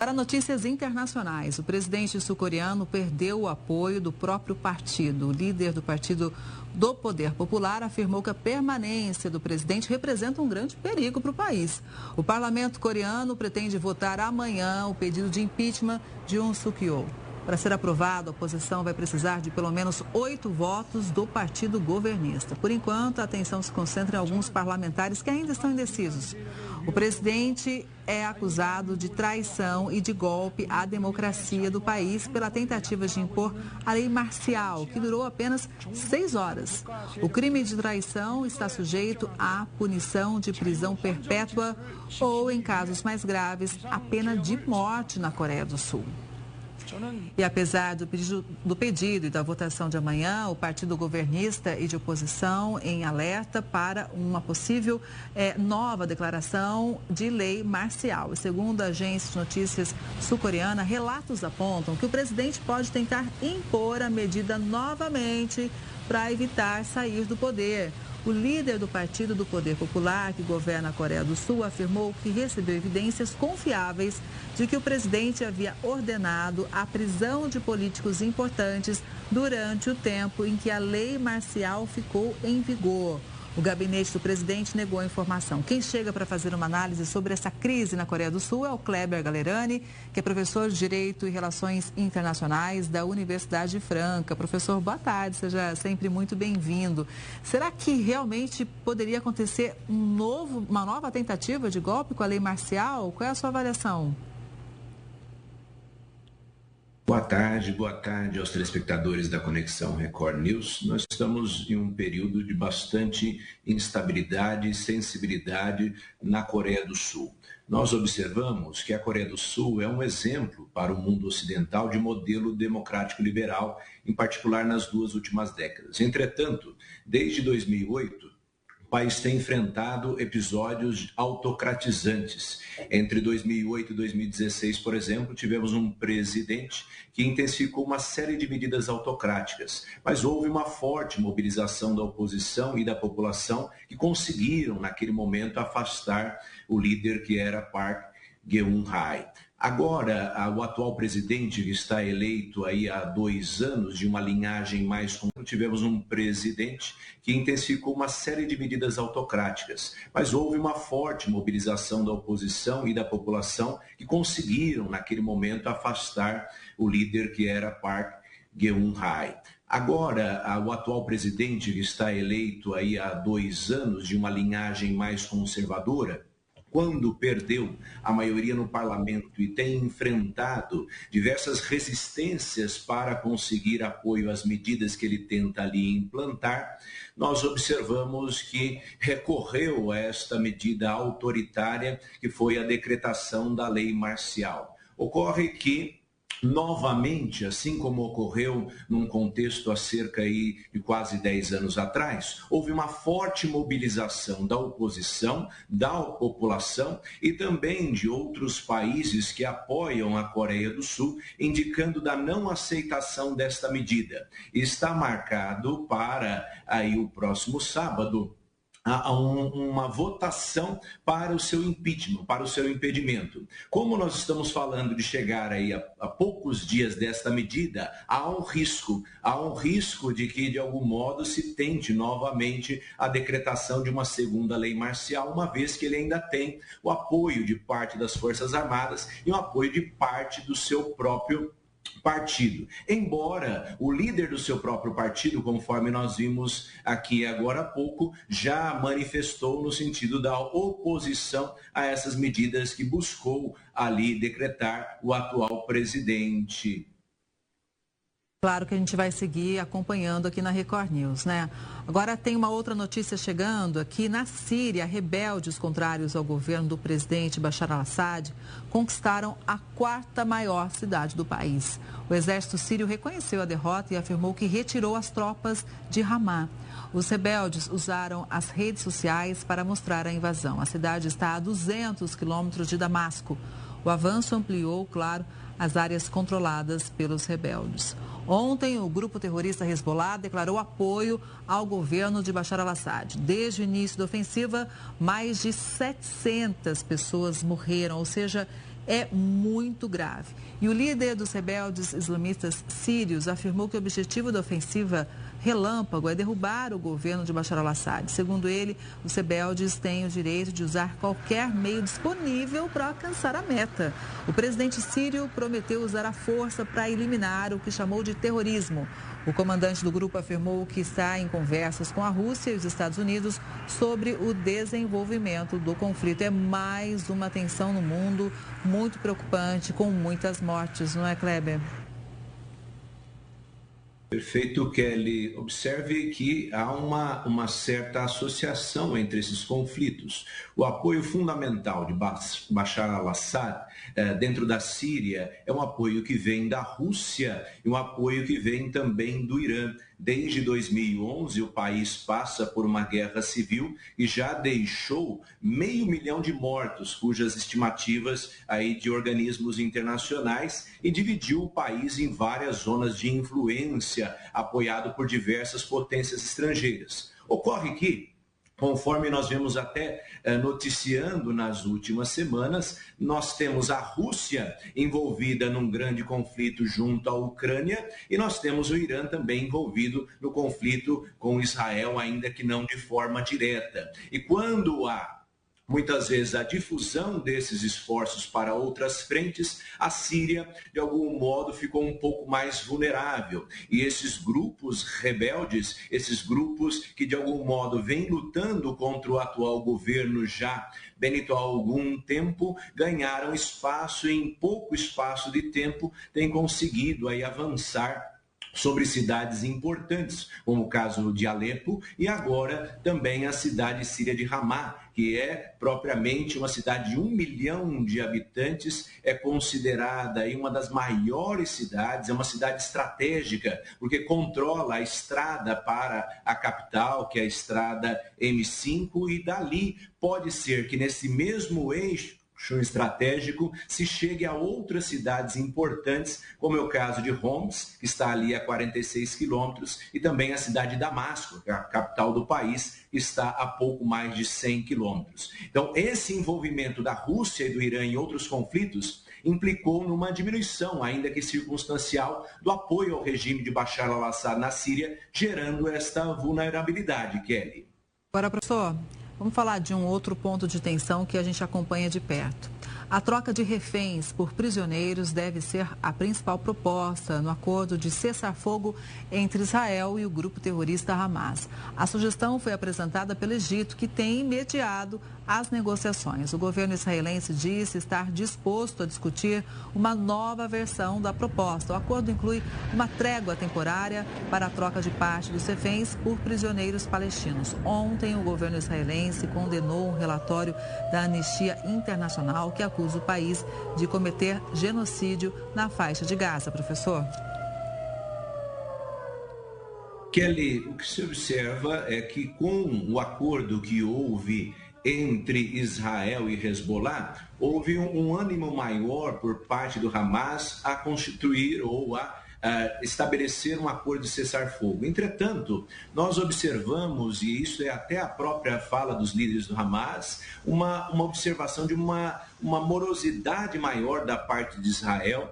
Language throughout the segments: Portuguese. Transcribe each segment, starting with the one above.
Para notícias internacionais, o presidente sul-coreano perdeu o apoio do próprio partido. O líder do Partido do Poder Popular afirmou que a permanência do presidente representa um grande perigo para o país. O parlamento coreano pretende votar amanhã o pedido de impeachment de Yoon Suk-yeol. Para ser aprovado, a oposição vai precisar de pelo menos 8 votos do partido governista. Por enquanto, a atenção se concentra em alguns parlamentares que ainda estão indecisos. O presidente é acusado de traição e de golpe à democracia do país pela tentativa de impor a lei marcial, que durou apenas 6 horas. O crime de traição está sujeito à punição de prisão perpétua ou, em casos mais graves, a pena de morte na Coreia do Sul. E apesar do pedido e da votação de amanhã, o partido governista e de oposição em alerta para uma possível nova declaração de lei marcial. E segundo a agência de notícias sul-coreana, relatos apontam que o presidente pode tentar impor a medida novamente para evitar sair do poder. O líder do Partido do Poder Popular, que governa a Coreia do Sul, afirmou que recebeu evidências confiáveis de que o presidente havia ordenado a prisão de políticos importantes durante o tempo em que a lei marcial ficou em vigor. O gabinete do presidente negou a informação. Quem chega para fazer uma análise sobre essa crise na Coreia do Sul é o Kleber Galerani, que é professor de Direito e Relações Internacionais da Universidade de Franca. Professor, boa tarde, seja sempre muito bem-vindo. Será que realmente poderia acontecer uma nova tentativa de golpe com a lei marcial? Qual é a sua avaliação? Boa tarde aos telespectadores da Conexão Record News. Nós estamos em um período de bastante instabilidade e sensibilidade na Coreia do Sul. Nós observamos que a Coreia do Sul é um exemplo para o mundo ocidental de modelo democrático liberal, em particular nas 2 últimas décadas. Entretanto, desde 2008, o país tem enfrentado episódios autocratizantes. Entre 2008 e 2016, por exemplo, tivemos um presidente que intensificou uma série de medidas autocráticas, mas houve uma forte mobilização da oposição e da população que conseguiram, naquele momento, afastar o líder que era Park Geun-hye. Agora, o atual presidente, que está eleito aí há 2 anos, de uma linhagem mais... Tivemos um presidente que intensificou uma série de medidas autocráticas, mas houve uma forte mobilização da oposição e da população que conseguiram, naquele momento, afastar o líder que era Park Geun-hye. Agora, o atual presidente, que está eleito aí há 2 anos, de uma linhagem mais conservadora, quando perdeu a maioria no parlamento e tem enfrentado diversas resistências para conseguir apoio às medidas que ele tenta ali implantar, nós observamos que recorreu a esta medida autoritária, que foi a decretação da lei marcial. Ocorre que, novamente, assim como ocorreu num contexto há cerca de quase 10 anos atrás, houve uma forte mobilização da oposição, da população e também de outros países que apoiam a Coreia do Sul, indicando da não aceitação desta medida. Está marcado para aí o próximo sábado uma votação para o seu impeachment, para o seu impedimento. Como nós estamos falando de chegar aí a poucos dias desta medida, há um risco de que, de algum modo, se tente novamente a decretação de uma segunda lei marcial, uma vez que ele ainda tem o apoio de parte das Forças Armadas e o apoio de parte do seu próprio partido. Embora o líder do seu próprio partido, conforme nós vimos aqui agora há pouco, já manifestou no sentido da oposição a essas medidas que buscou ali decretar o atual presidente. Claro que a gente vai seguir acompanhando aqui na Record News, né? Agora tem uma outra notícia chegando aqui. Na Síria, rebeldes contrários ao governo do presidente Bashar al-Assad conquistaram a 4ª maior cidade do país. O exército sírio reconheceu a derrota e afirmou que retirou as tropas de Ramá. Os rebeldes usaram as redes sociais para mostrar a invasão. A cidade está a 200 quilômetros de Damasco. O avanço ampliou, claro, as áreas controladas pelos rebeldes. Ontem, o grupo terrorista Hezbollah declarou apoio ao governo de Bashar al-Assad. Desde o início da ofensiva, mais de 700 pessoas morreram, ou seja, é muito grave. E o líder dos rebeldes islamistas sírios afirmou que o objetivo da ofensiva relâmpago é derrubar o governo de Bashar al-Assad. Segundo ele, os rebeldes têm o direito de usar qualquer meio disponível para alcançar a meta. O presidente sírio prometeu usar a força para eliminar o que chamou de terrorismo. O comandante do grupo afirmou que está em conversas com a Rússia e os Estados Unidos sobre o desenvolvimento do conflito. É mais uma tensão no mundo muito preocupante, com muitas mortes, não é, Kleber? Perfeito, Kelly. Observe que há uma certa associação entre esses conflitos. O apoio fundamental de Bashar al-Assad dentro da Síria é um apoio que vem da Rússia e um apoio que vem também do Irã. Desde 2011, o país passa por uma guerra civil e já deixou 500 mil de mortos, cujas estimativas aí de organismos internacionais, e dividiu o país em várias zonas de influência, apoiado por diversas potências estrangeiras. Ocorre que, conforme nós vemos até noticiando nas últimas semanas, nós temos a Rússia envolvida num grande conflito junto à Ucrânia e nós temos o Irã também envolvido no conflito com Israel, ainda que não de forma direta. E quando há muitas vezes a difusão desses esforços para outras frentes, a Síria, de algum modo, ficou um pouco mais vulnerável. E esses grupos rebeldes, esses grupos que, de algum modo, vêm lutando contra o atual governo já, Benito, há algum tempo, ganharam espaço e, em pouco espaço de tempo, têm conseguido aí avançar sobre cidades importantes, como o caso de Alepo e agora também a cidade síria de Ramá, que é propriamente uma cidade de 1 milhão de habitantes, é considerada aí uma das maiores cidades, é uma cidade estratégica, porque controla a estrada para a capital, que é a estrada M5, e dali pode ser que nesse mesmo eixo estratégico se chegue a outras cidades importantes, como é o caso de Homs, que está ali a 46 quilômetros, e também a cidade de Damasco, que é a capital do país, que está a pouco mais de 100 quilômetros. Então, esse envolvimento da Rússia e do Irã em outros conflitos implicou numa diminuição, ainda que circunstancial, do apoio ao regime de Bashar al-Assad na Síria, gerando esta vulnerabilidade, Kelly. Agora, professor, vamos falar de um outro ponto de tensão que a gente acompanha de perto. A troca de reféns por prisioneiros deve ser a principal proposta no acordo de cessar-fogo entre Israel e o grupo terrorista Hamas. A sugestão foi apresentada pelo Egito, que tem mediado as negociações. O governo israelense disse estar disposto a discutir uma nova versão da proposta. O acordo inclui uma trégua temporária para a troca de parte dos reféns por prisioneiros palestinos. Ontem, o governo israelense condenou um relatório da Anistia Internacional que acusa o país de cometer genocídio na faixa de Gaza, professor. Kelly, o que se observa é que com o acordo que houve entre Israel e Hezbollah, houve um ânimo maior por parte do Hamas a constituir ou a estabelecer um acordo de cessar-fogo. Entretanto, nós observamos, e isso é até a própria fala dos líderes do Hamas, uma observação de uma morosidade maior da parte de Israel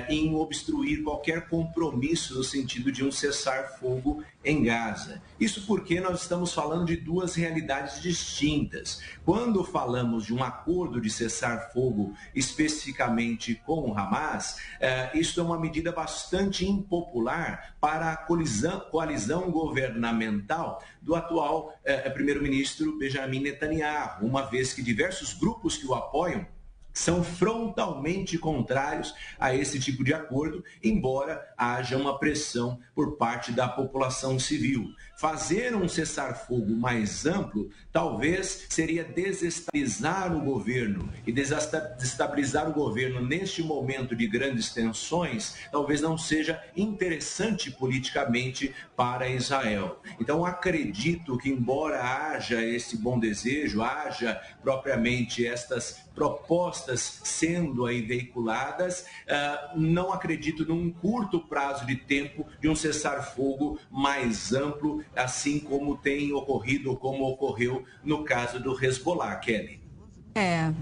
em obstruir qualquer compromisso no sentido de um cessar-fogo em Gaza. Isso porque nós estamos falando de duas realidades distintas. Quando falamos de um acordo de cessar-fogo especificamente com o Hamas, isso é uma medida bastante impopular para a coalizão governamental do atual primeiro-ministro Benjamin Netanyahu, uma vez que diversos grupos que o apoiam são frontalmente contrários a esse tipo de acordo, embora haja uma pressão por parte da população civil. Fazer um cessar-fogo mais amplo talvez seria desestabilizar o governo, e desestabilizar o governo neste momento de grandes tensões talvez não seja interessante politicamente para Israel. Então acredito que, embora haja esse bom desejo, haja propriamente estas propostas sendo aí veiculadas, não acredito num curto prazo de tempo de um cessar-fogo mais amplo, assim como tem ocorrido ou como ocorreu no caso do Hezbollah, Kelly.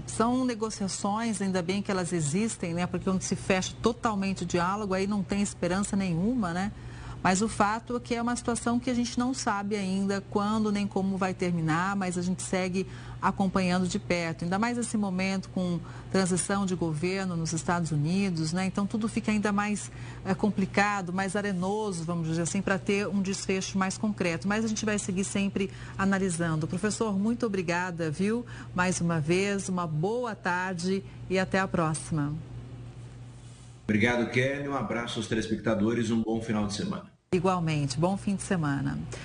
São negociações, ainda bem que elas existem, né? Porque onde se fecha totalmente o diálogo, aí não tem esperança nenhuma, né? Mas o fato é que é uma situação que a gente não sabe ainda quando nem como vai terminar, mas a gente segue acompanhando de perto. Ainda mais nesse momento com transição de governo nos Estados Unidos, né? Então tudo fica ainda mais complicado, mais arenoso, vamos dizer assim, para ter um desfecho mais concreto. Mas a gente vai seguir sempre analisando. Professor, muito obrigada, viu? Mais uma vez, uma boa tarde e até a próxima. Obrigado, Kelly. Um abraço aos telespectadores, um bom final de semana. Igualmente, bom fim de semana.